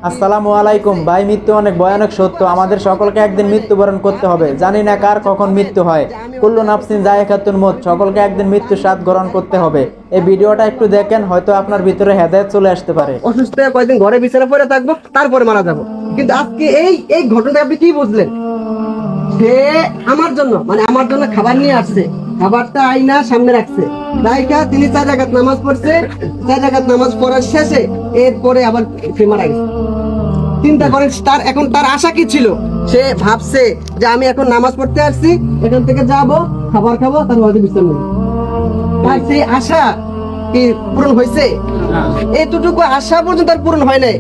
আসসালামু আলাইকুম ভাই। মৃত্যু অনেক ভয়ানক সত্য, আমাদের সকলকে একদিন মৃত্যুবরণ করতে হবে। জানি না কার কখন মৃত্যু হয়। কুল্লু নাফসিন যায়কাতুল মউত, সকলকে একদিন মৃত্যু স্বাদ গ্রহণ করতে হবে। এই ভিডিওটা একটু দেখেন, হয়তো আপনার ভিতরে হেদায়েত চলে আসতে পারে। অসুস্থ হয়ে কয়েকদিন ঘরে বিছানা পড়ে থাকবো, তারপরে মারা যাবো। কিন্তু আজকে এই ঘটনা আপনি কি বুঝলেন? সে আমার জন্য আমার জন্য খাবার নিয়ে আসছে, খাবারটা আয়না সামনে রাখছে, রাইখা তিনি 4 রাকাত নামাজ পড়ছে। 4 রাকাত নামাজ পড়ার শেষে এরপরে আবার সে মারা গেছে। চিন্তা করেন তার আশা কি ছিল? সে ভাবছে যে আমি এখন নামাজ পড়তে আসছি, এখান থেকে যাব, খাবার খাবো, তার হয়তো বিশ্রাম নেব। তার সেই আশা কি পূরণ হয়েছে? এতটুকু আশা পর্যন্ত তার পূরণ হয় নাই।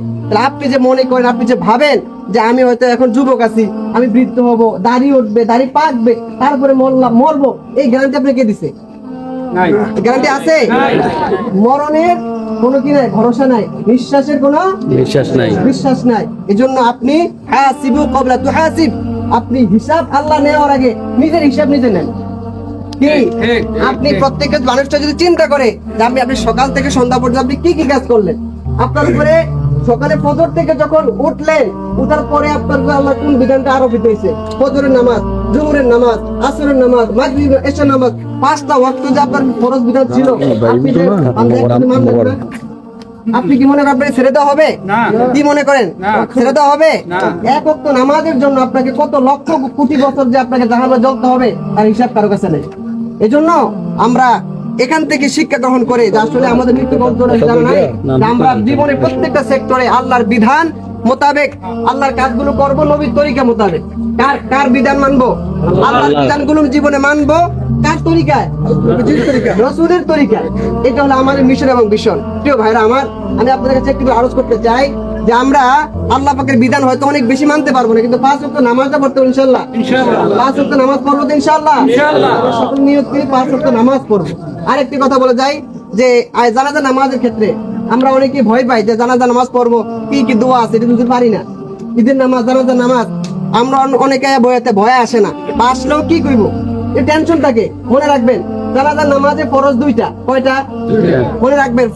আপনি যে মনে করেন, আপনি যে ভাবেন যে আমি হয়তো এখন যুবক আছি, আমি বৃদ্ধ হব, দাড়ি উঠবে, দাড়ি পাকবে, তারপরে মরবো, এই গ্যারান্টি আপনাকে দিছে? গ্যারান্টি আছে? মরণের কোনো কি নাই, ভরসা নাই, বিশ্বাসের কোনো বিশ্বাস নাই। এজন্য আপনি হাসিবু ক্বাবলা তুহাসিব, আপনি হিসাব আল্লাহ নেওয়ার আগে নিজের হিসাব নিজে নেন। কি আপনি প্রত্যেকটা মানুষটা যদি চিন্তা করে যে আপনি সকাল থেকে সন্ধ্যা পর্যন্ত আপনি কি কি কাজ করলেন, আপনার উপরে সকালে ফজর থেকে যখন উঠলেন, উঠার পরে আপনার আল্লাহ কোন বিধানটা আরোপিত হয়েছে? ফজরের নামাজ, জোহরের নামাজ, আসরের নামাজ, মাগরিব, এশার নামাজ, 5টা ওয়াক্ত যে আপনার ফরজ বিধান ছিল, আপনি কি মনে করেন ছেড়ে দেওয়া হবে? কি মনে করেন ছেড়ে দেওয়া হবে? 1 ওয়াক্ত নামাজের জন্য আপনাকে কত লক্ষ কোটি বছর যে আপনাকে জাহান্নামে জ্বলতে হবে, তার হিসাব কারো কাছে নেই। এজন্য আমরা এখান থেকে শিক্ষা গ্রহণ করে যে আসলে আমাদের মৃত্যু আমরা জীবনের প্রত্যেকটা সেক্টরে আল্লাহর বিধান মোতাবেক আল্লাহর কাজগুলো করবো, নবীর তরিকা মোতাবেক। কার বিধান মানবো? আল্লাহর বিধানগুলো জীবনে মানবো। কার তরিকায়? রাসূলের তরিকায়। এটা হলো আমাদের মিশন এবং ভিশন। প্রিয় ভাইরা আমার, আমি আপনাদের কাছে একটু আরজ করতে চাই যে আমরা আল্লাহ পাকের বিধান হয়তো অনেক বেশি মানতে পারবো না, কিন্তু 5 ওয়াক্ত নামাজটা পড়তে হবে ইনশাআল্লাহ। 5 ওয়াক্ত নামাজ পড়বো ইনশাআল্লাহ। সকল নিয়ত করে 5 ওয়াক্ত নামাজ পড়বো। আরেকটি কথা বলে যাই যে জানাজা নামাজের ক্ষেত্রে আমরা অনেকে ভয় পাই যে জানাজা নামাজ পড়বো, কি কি দোয়া আছে এটা বুঝতে পারি না। ঈদের নামাজ, জানাজা নামাজ আমরা অনেকে ভয় আসে না, বা আসলেও কি করবো এই টেনশন থাকে। মনে রাখবেন জানাজা নামাজে ফরজ 2টা। কয়টা? মনে রাখবেন,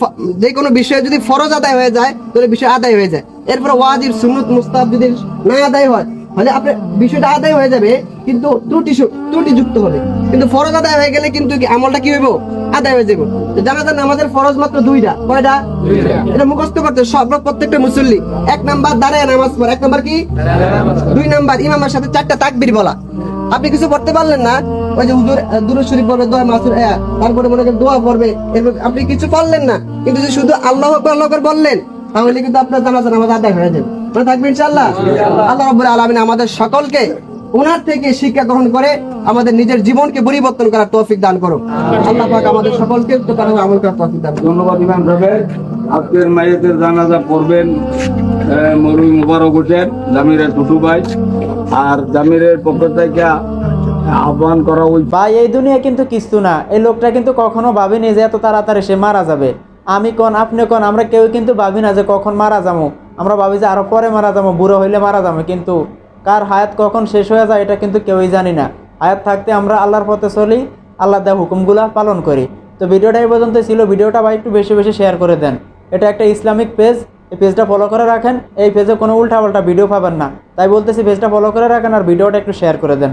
যে কোনো বিষয়ে যদি ফরজ আদায় হয়ে যায় তাহলে বিষয় আদায় হয়ে যায়। এরপরে ওয়াজিব, সুন্নত, মুস্তাহাব যদি না আদায় হয় তাহলে আপনার বিষয়টা আদায় হয়ে যাবে, কিন্তু ত্রুটিযুক্ত হবে। কিন্তু ফরজ আদায় হয়ে গেলে কিন্তু আমলটা কি হইব? আদায় হয়ে যাবে। জানাজা নামাজের ফরজ মাত্র 2টা। কয়টা? এটা মুখস্থ করতে প্রত্যেকটা মুসল্লি। 1 নাম্বার দাঁড়ায় নামাজ পড়া, 1 নাম্বার কি? 2 নাম্বার ইমামের সাথে 4টা তাকবীর বলা। আপনি কিছু পড়তে পারলেন না, ওই যে হুজুর দুরূদ শরীফ পড়বে, দোয়া মাসুর, তারপরে মনে করেন দোয়া পড়বে, এরপর আপনি কিছু পারলেন না, কিন্তু যদি শুধু আল্লাহু আকবার আল্লাহু আকবার বললেন, তাহলে কিন্তু আপনার জানাজা নামাজ আদায় হয়ে যাবে। মনে থাকবে ইনশাআল্লাহ। আল্লাহ রাব্বুল আলামিন আমাদের সকলকে ওনার থেকে শিক্ষা গ্রহণ করে আমাদের নিজের জীবনকে পরিবর্তন করার তৌফিক দান করুন। আল্লাহ পাক আমাদের সকলকে আমল করার তৌফিক দান করুন। ধন্যবাদ ইমাম সাহেব। আজকের মাইয়াতের জানাজা পড়বেন মরুই মুবারক হোসেন, জামিরের ছোট ভাই। আর জামিরের পক্ষ থেকে আহ্বান করা ভাই, এই দুনিয়া কিন্তু কিছু না। এই লোকটা কিন্তু কখনো ভাবিনি যে এত তাড়াতাড়ি সে মারা যাবে। আমি কোন, আপনি কোন, আমরা কেউ কিন্তু ভাবি না যে কখন মারা যাবো। আমরা ভাবি যে আরো পরে মারা যাবো, বুড়ো হইলে মারা যাবো, কিন্তু কার হায়াত কখন শেষ হয়ে যায় এটা কিন্তু কেউই জানি না। হায়াত থাকতে আমরা আল্লাহর পথে চলি, আল্লাহ দেওয়া হুকুমগুলা পালন করি। তো ভিডিওটা এই পর্যন্ত ছিল। ভিডিওটা ভাই একটু বেশি বেশি শেয়ার করে দেন। এটা একটা ইসলামিক পেজ, এই পেজটা ফলো করে রাখেন। এই পেজে কোনো উল্টাপাল্টা ভিডিও পাবেন না, তাই বলতেছি পেজটা ফলো করে রাখেন আর ভিডিওটা একটু শেয়ার করে দেন।